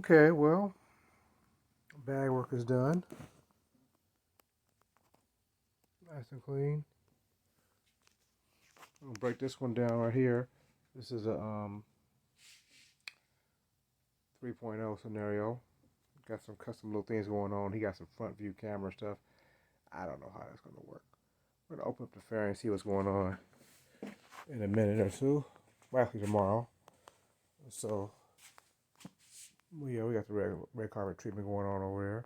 Okay, well, bag work is done. Nice and clean. I'm gonna break this one down right here. This is a 3.0 scenario. Got some custom little things going on. He got some front view camera stuff. I don't know how that's gonna work. We're gonna open up the fairing and see what's going on in a minute or two. Well, actually tomorrow. So, yeah, we got the red carpet treatment going on over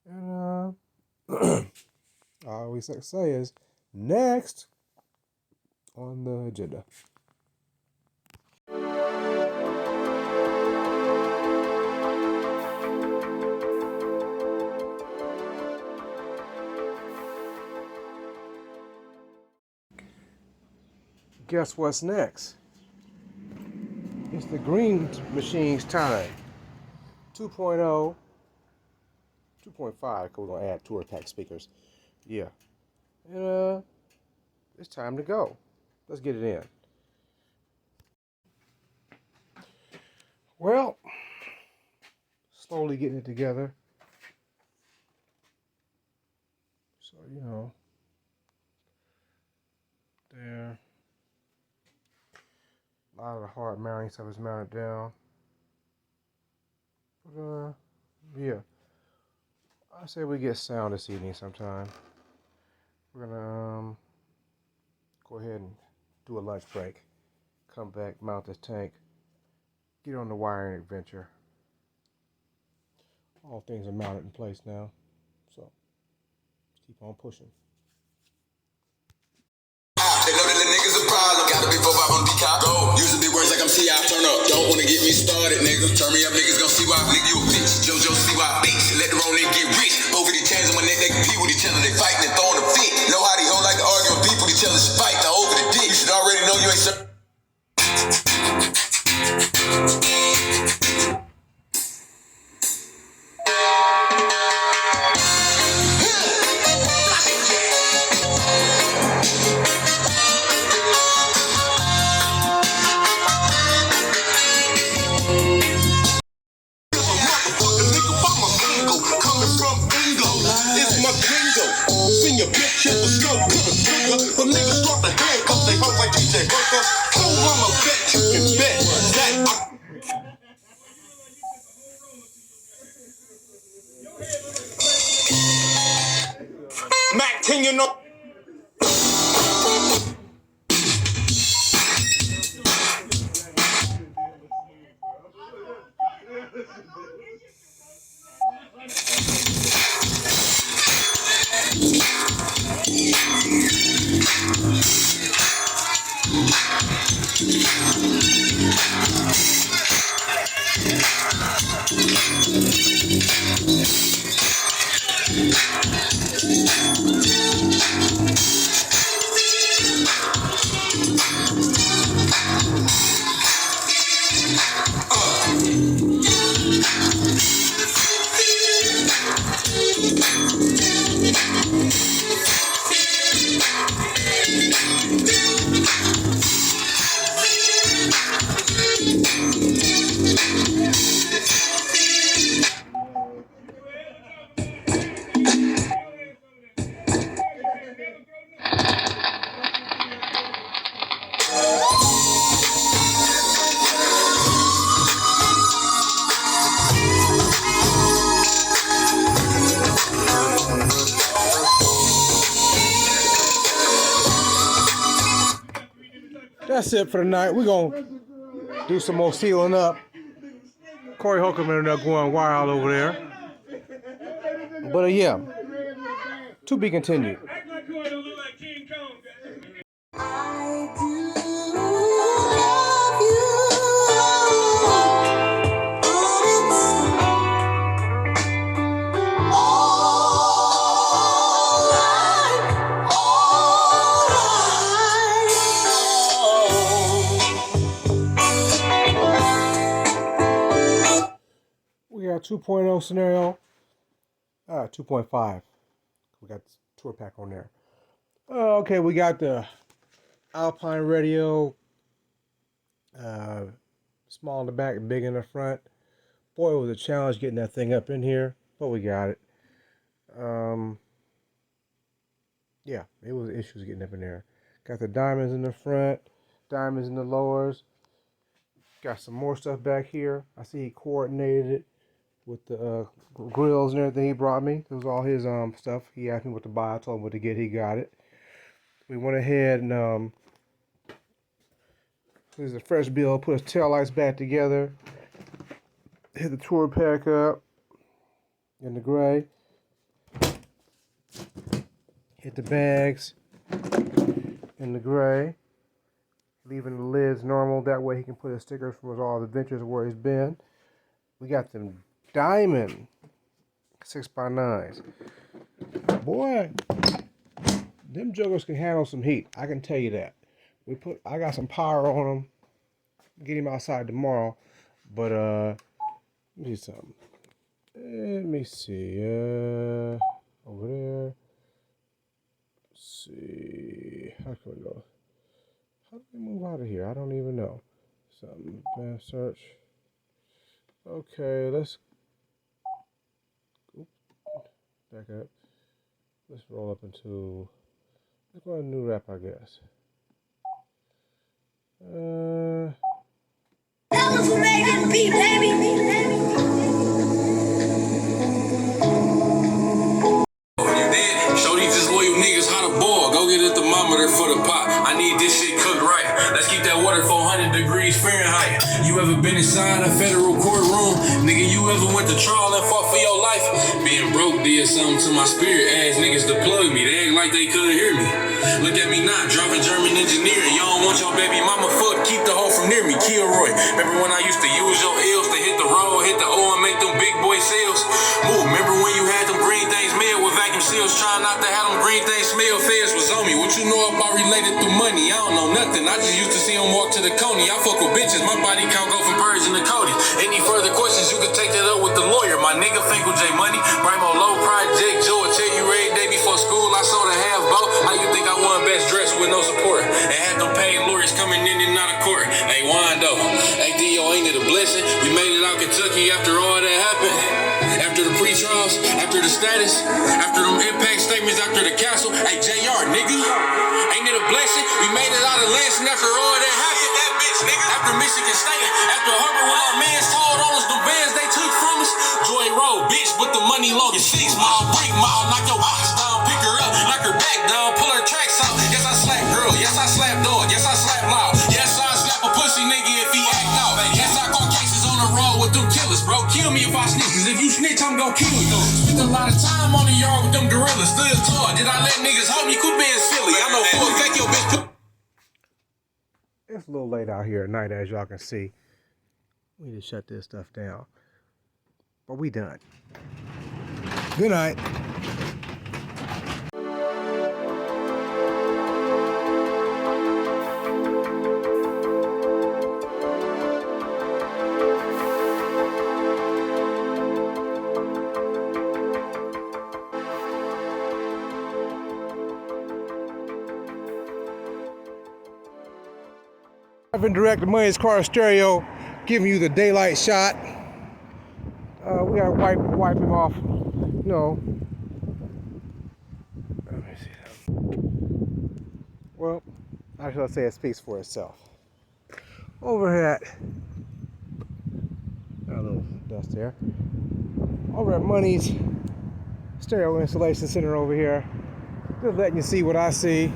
there. And all we say is next on the agenda. Guess what's next? It's the green machine's time. 2.0, 2.5, because we're going to add tour pack speakers. Yeah. And it's time to go. Let's get it in. Well, slowly getting it together. So, you know, there. A lot of the hard mounting stuff is mounted down. But, yeah. I say we get sound this evening sometime. We're gonna go ahead and do a lunch break. Come back, mount this tank. Get on the wiring adventure. All things are mounted in place now. So, keep on pushing. They know that the niggas a problem. Gotta be 4-5 on decop. Go. Using big words like I'm T.I. Turn up. Don't wanna get me started, nigga. Turn me up, niggas gon' see why. Nigga, you a bitch. JoJo see why bitch. Let the wrong nigga get rich. Both of these chains on my neck, they compete with each other. They fighting and throwing a fit. Know how they hold like to argue with people. Each other should fight. Now over the dick. You should already know you ain't senior bitch in the scope, couldn't trigger. But niggas start to handcuff they hoes like DJ Hooker. Oh, I'm a bet you can bet that Mac 10, you know. That's it for tonight. We're going to do some more sealing up. Corey Holcomb ended up going wild over there. But yeah, to be continued. 2.0 scenario. 2.5. We got the tour pack on there. Okay, we got the Alpine radio. Small in the back, big in the front. Boy, it was a challenge getting that thing up in here, but we got it. Yeah, it was issues getting up in there. Got the diamonds in the front, diamonds in the lowers. Got some more stuff back here. I see he coordinated it with the grills and everything he brought me. It was all his stuff. He asked me what to buy. I told him what to get. He got it. We went ahead and this is a fresh build. Put his tail lights back together. Hit the tour pack up in the gray. Hit the bags in the gray. Leaving the lids normal. That way he can put his stickers from all the adventures where he's been. We got them diamond 6x9s. Boy, them jokers can handle some heat. I can tell you that. I got some power on them. Get him outside tomorrow. But let me see something. Let me see. Over there. Let's see. How can we go? How do we move out of here? I don't even know. Something. Bad search. Okay, let's back up. Let's roll up into. Let's go to new rap, I guess. Who made this beat, baby? Show these disloyal niggas how to boil. Go get a thermometer for the pot. I need this shit cooked right. Let's keep that water 400 degrees Fahrenheit. You ever been inside a federal courtroom? Nigga, you ever went to trial and fought for your life? Being broke did something to my spirit. Ass niggas to plug me. They act like they couldn't hear me. Look at me now, driving German engineering. Y'all don't want your baby mama fucked. Keep the hoe from near me. Kilroy. Remember when I used to use your ills to hit the road, hit the O and make them big boy sales? Move. Remember when you had them green things made with vacuum seals? Trying not to have them green things smell. Feds was on me. What you know about related to money? I don't know nothing. I just used to see them walk to the Coney. I fuck with bitches. My body count go from birds and the Cody. Any further questions, you can take that up with the lawyer. My nigga Finkel J Money. Brimo Low Project. Joe tell you raid day before school. I sold a half boat. How you think I won best dress with no support? And had them paid lawyers coming in and out of court. Hey, Wando. Hey, Dio, ain't it a blessing? We made it out Kentucky after all that happened. After the pre-trials, after the status, after them impact statements, after the castle. Hey, JR, nigga. Ain't it a blessing? We made it out of Lansing after all that happened. That bitch, nigga. After Michigan State, after Harvard, when our mans told on us, the bands they took from us. Joy Road, bitch, but the money long as 6 mile, break mile, knock your ox down, pick her up, knock her back down, pull her tracks out. Yes, I slap girl. Yes, I slap dog. Yes, I slap loud. Yes, I slap a pussy nigga if he act out. Yes, I call cases on the road with them killers, bro. Kill me if I snitch, cause if you snitch, I'm gon' kill you. Spent a lot of time on the yard with them gorillas, stood tall. Did I let niggas hold me? Quit being silly. I know full fake your bitch. It's a little late out here at night, as y'all can see. We need to shut this stuff down. But we done. Good night. I've been directing Money's Car Stereo, giving you the daylight shot. We gotta wipe him off. No. Let me see that. Well, I shall say it speaks for itself. Over at a little dust there. Over at Money's Stereo Installation Center over here. Just letting you see what I see.